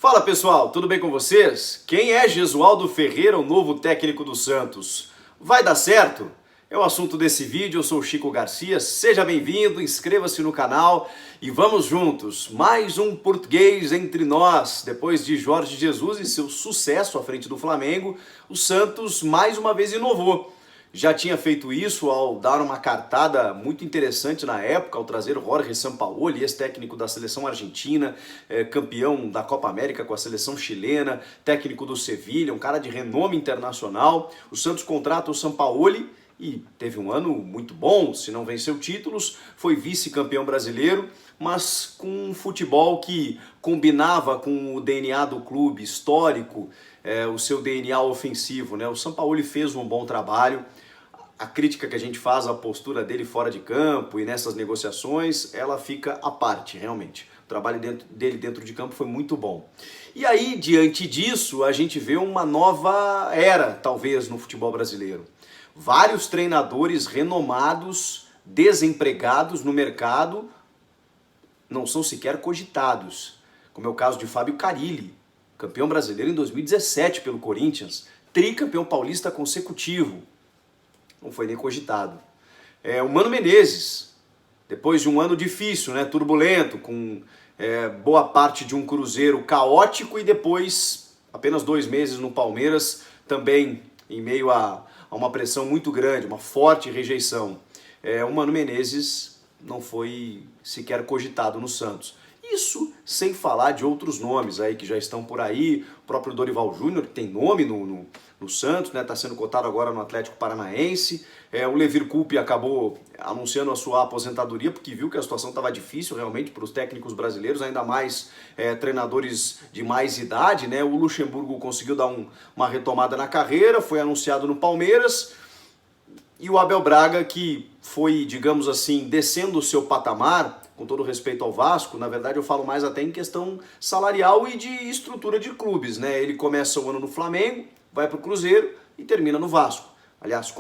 Fala pessoal, tudo bem com vocês? Quem é Jesualdo Ferreira, o novo técnico do Santos? Vai dar certo? É o assunto desse vídeo, eu sou o Chico Garcia, seja bem-vindo, inscreva-se no canal e vamos juntos. Mais um português entre nós, depois de Jorge Jesus e seu sucesso à frente do Flamengo, o Santos mais uma vez inovou. Já tinha feito isso ao dar uma cartada muito interessante na época, ao trazer Jorge Sampaoli, ex-técnico da seleção argentina, campeão da Copa América com a seleção chilena, técnico do Sevilha, um cara de renome internacional. O Santos contrata o Sampaoli e teve um ano muito bom, se não venceu títulos, foi vice-campeão brasileiro, mas com um futebol que combinava com o DNA do clube histórico, o seu DNA ofensivo, né? O Sampaoli fez um bom trabalho. A crítica que a gente faz à postura dele fora de campo e nessas negociações, ela fica à parte, realmente. O trabalho dele dentro de campo foi muito bom. E aí, diante disso, a gente vê uma nova era, talvez, no futebol brasileiro. Vários treinadores renomados, desempregados no mercado, não são sequer cogitados. Como é o caso de Fábio Carille, campeão brasileiro em 2017 pelo Corinthians, tricampeão paulista consecutivo. Não foi nem cogitado. O Mano Menezes, depois de um ano difícil, né, turbulento, com boa parte de um Cruzeiro caótico e depois apenas 2 meses no Palmeiras, também em meio a uma pressão muito grande, uma forte rejeição. O Mano Menezes não foi sequer cogitado no Santos. Isso sem falar de outros nomes aí que já estão por aí, o próprio Dorival Júnior, que tem nome no Santos, né, está sendo cotado agora no Atlético Paranaense. O Levir Coupe acabou anunciando a sua aposentadoria porque viu que a situação estava difícil realmente para os técnicos brasileiros, ainda mais treinadores de mais idade, né? O Luxemburgo conseguiu dar uma retomada na carreira, foi anunciado no Palmeiras. E o Abel Braga, que foi, digamos assim, descendo o seu patamar, com todo respeito ao Vasco, na verdade eu falo mais até em questão salarial e de estrutura de clubes, né? Ele começa o ano no Flamengo, vai para o Cruzeiro e termina no Vasco. Aliás,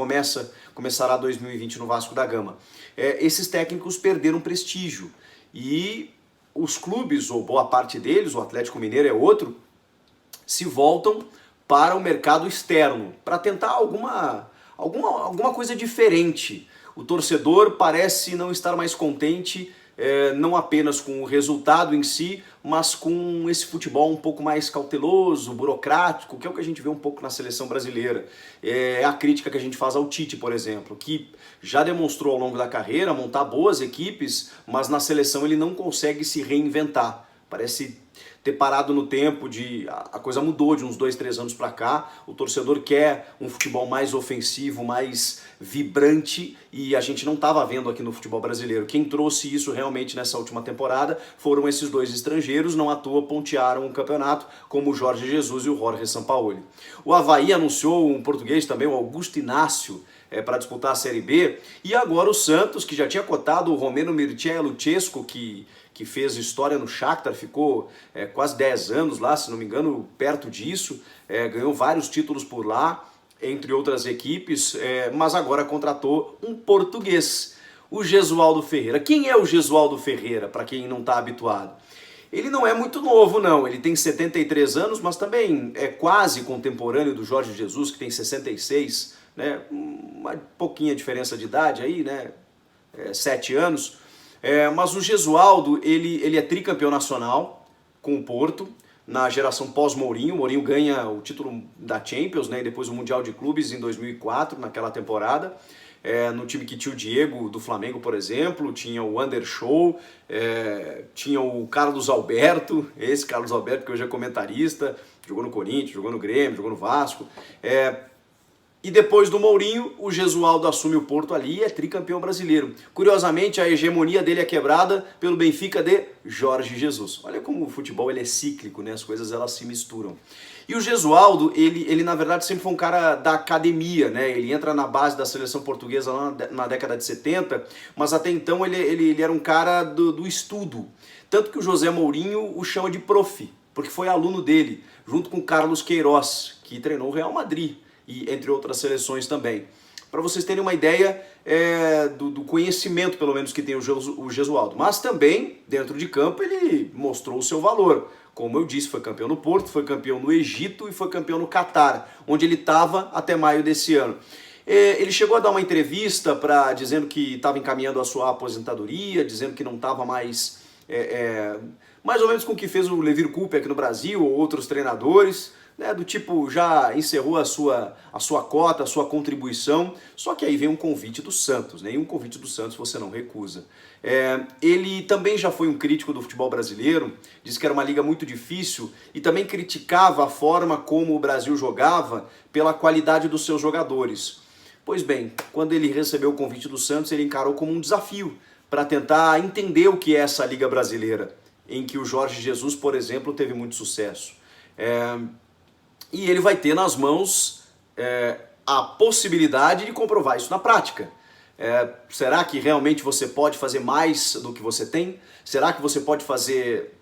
começará 2020 no Vasco da Gama. Esses técnicos perderam prestígio e os clubes, ou boa parte deles, o Atlético Mineiro é outro, se voltam para o mercado externo, para tentar alguma coisa diferente. O torcedor parece não estar mais contente, não apenas com o resultado em si, mas com esse futebol um pouco mais cauteloso, burocrático, que é o que a gente vê um pouco na seleção brasileira. É a crítica que a gente faz ao Tite, por exemplo, que já demonstrou ao longo da carreira montar boas equipes, mas na seleção ele não consegue se reinventar. Parece ter parado no tempo, a coisa mudou de uns 2, 3 anos para cá. O torcedor quer um futebol mais ofensivo, mais vibrante, e a gente não estava vendo aqui no futebol brasileiro. Quem trouxe isso realmente nessa última temporada foram esses 2 estrangeiros, não à toa pontearam o campeonato, como o Jorge Jesus e o Jorge Sampaoli. O Avaí anunciou um português também, o Augusto Inácio, para disputar a Série B, e agora o Santos, que já tinha cotado o Romeno Mircea Lucescu, que fez história no Shakhtar, ficou quase 10 anos lá, se não me engano, perto disso, ganhou vários títulos por lá, entre outras equipes, mas agora contratou um português, o Jesualdo Ferreira. Quem é o Jesualdo Ferreira, para quem não está habituado? Ele não é muito novo, não. Ele tem 73 anos, mas também é quase contemporâneo do Jorge Jesus, que tem 66, né? Uma pouquinha diferença de idade aí, né? 7 anos. Mas o Jesualdo, ele é tricampeão nacional com o Porto, na geração pós-Mourinho. O Mourinho ganha o título da Champions, né? E depois o Mundial de Clubes em 2004, naquela temporada. No time que tinha o Diego do Flamengo, por exemplo, tinha o Andershow, tinha o Carlos Alberto, esse Carlos Alberto que hoje é comentarista, jogou no Corinthians, jogou no Grêmio, jogou no Vasco. E depois do Mourinho, o Jesualdo assume o Porto ali e é tricampeão brasileiro. Curiosamente, a hegemonia dele é quebrada pelo Benfica de Jorge Jesus. Olha como o futebol ele é cíclico, né? As coisas elas se misturam. E o Jesualdo, ele na verdade sempre foi um cara da academia, né? Ele entra na base da seleção portuguesa lá na década de 70, mas até então ele era um cara do estudo. Tanto que o José Mourinho o chama de prof, porque foi aluno dele, junto com Carlos Queiroz, que treinou o Real Madrid, e entre outras seleções também. Para vocês terem uma ideia do conhecimento, pelo menos, que tem o Jesualdo. Mas também, dentro de campo, ele mostrou o seu valor. Como eu disse, foi campeão no Porto, foi campeão no Egito e foi campeão no Catar, onde ele estava até maio desse ano. Ele chegou a dar uma entrevista dizendo que estava encaminhando a sua aposentadoria, dizendo que não estava mais... mais ou menos com o que fez o Levir Coupe aqui no Brasil, ou outros treinadores, né, do tipo, já encerrou a sua cota, a sua contribuição, só que aí vem um convite do Santos, né, e um convite do Santos você não recusa. Ele também já foi um crítico do futebol brasileiro, disse que era uma liga muito difícil e também criticava a forma como o Brasil jogava pela qualidade dos seus jogadores. Pois bem, quando ele recebeu o convite do Santos, ele encarou como um desafio para tentar entender o que é essa liga brasileira, em que o Jorge Jesus, por exemplo, teve muito sucesso. E ele vai ter nas mãos a possibilidade de comprovar isso na prática. Será que realmente você pode fazer mais do que você tem? Será que você pode fazer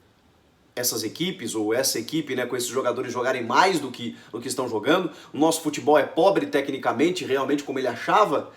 essas equipes, ou essa equipe, né, com esses jogadores jogarem mais do que estão jogando? O nosso futebol é pobre tecnicamente, realmente, como ele achava?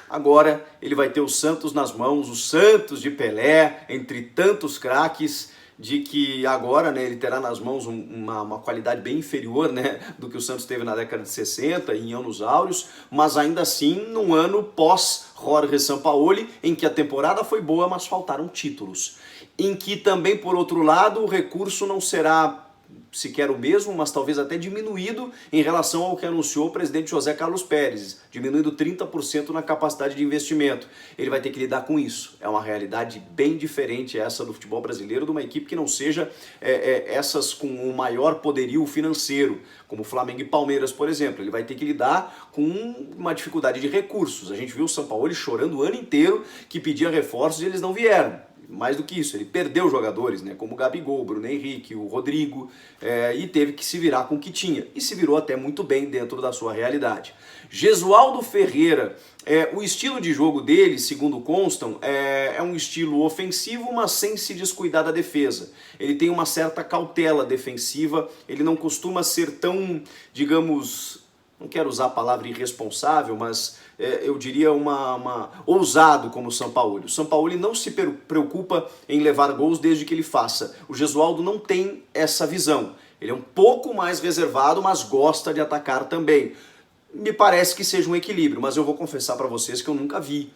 Agora ele vai ter o Santos nas mãos, o Santos de Pelé, entre tantos craques, de que agora, né, ele terá nas mãos uma qualidade bem inferior, né, do que o Santos teve na década de 60, em anos áureos, mas ainda assim num ano pós-Jorge Sampaoli, em que a temporada foi boa, mas faltaram títulos. Em que também, por outro lado, o recurso não será sequer o mesmo, mas talvez até diminuído em relação ao que anunciou o presidente José Carlos Pérez, diminuindo 30% na capacidade de investimento. Ele vai ter que lidar com isso. É uma realidade bem diferente essa do futebol brasileiro, de uma equipe que não seja essas com o maior poderio financeiro, como Flamengo e Palmeiras, por exemplo. Ele vai ter que lidar com uma dificuldade de recursos. A gente viu o Sampaoli chorando o ano inteiro que pedia reforços e eles não vieram. Mais do que isso, ele perdeu jogadores, né, como o Gabigol, o Bruno Henrique, o Rodrigo, e teve que se virar com o que tinha. E se virou até muito bem dentro da sua realidade. Jesualdo Ferreira, o estilo de jogo dele, segundo constam, é um estilo ofensivo, mas sem se descuidar da defesa. Ele tem uma certa cautela defensiva, ele não costuma ser tão, digamos... Não quero usar a palavra irresponsável, mas eu diria ousado como o Sampaoli. O Sampaoli não se preocupa em levar gols desde que ele faça. O Jesualdo não tem essa visão. Ele é um pouco mais reservado, mas gosta de atacar também. Me parece que seja um equilíbrio, mas eu vou confessar para vocês que eu nunca vi,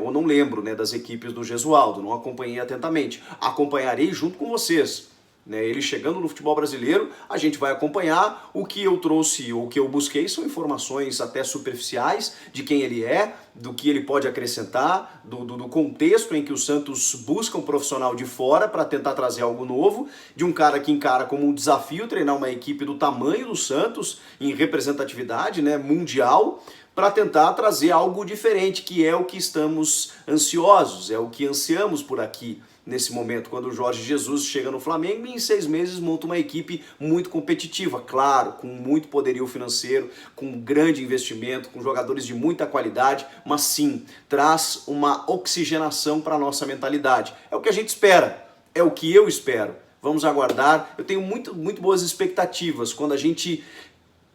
ou não lembro, né, das equipes do Jesualdo, não acompanhei atentamente. Acompanharei junto com vocês. Ele chegando no futebol brasileiro, a gente vai acompanhar. O que eu trouxe, ou o que eu busquei, são informações até superficiais de quem ele é, do que ele pode acrescentar, do contexto em que o Santos busca um profissional de fora para tentar trazer algo novo, de um cara que encara como um desafio treinar uma equipe do tamanho do Santos, em representatividade, né, mundial, para tentar trazer algo diferente, que é o que estamos ansiosos, é o que ansiamos por aqui nesse momento, quando o Jorge Jesus chega no Flamengo e em 6 meses monta uma equipe muito competitiva, claro, com muito poderio financeiro, com grande investimento, com jogadores de muita qualidade, mas sim, traz uma oxigenação para a nossa mentalidade. É o que a gente espera, é o que eu espero. Vamos aguardar. Eu tenho muito boas expectativas quando a gente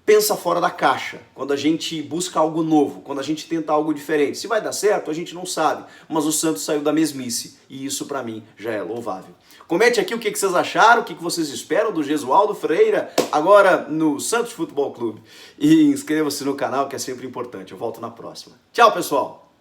pensa fora da caixa, quando a gente busca algo novo, quando a gente tenta algo diferente. Se vai dar certo, a gente não sabe, mas o Santos saiu da mesmice e isso para mim já é louvável. Comente aqui o que vocês acharam, o que vocês esperam do Jesualdo Ferreira agora no Santos Futebol Clube. E inscreva-se no canal, que é sempre importante. Eu volto na próxima. Tchau, pessoal!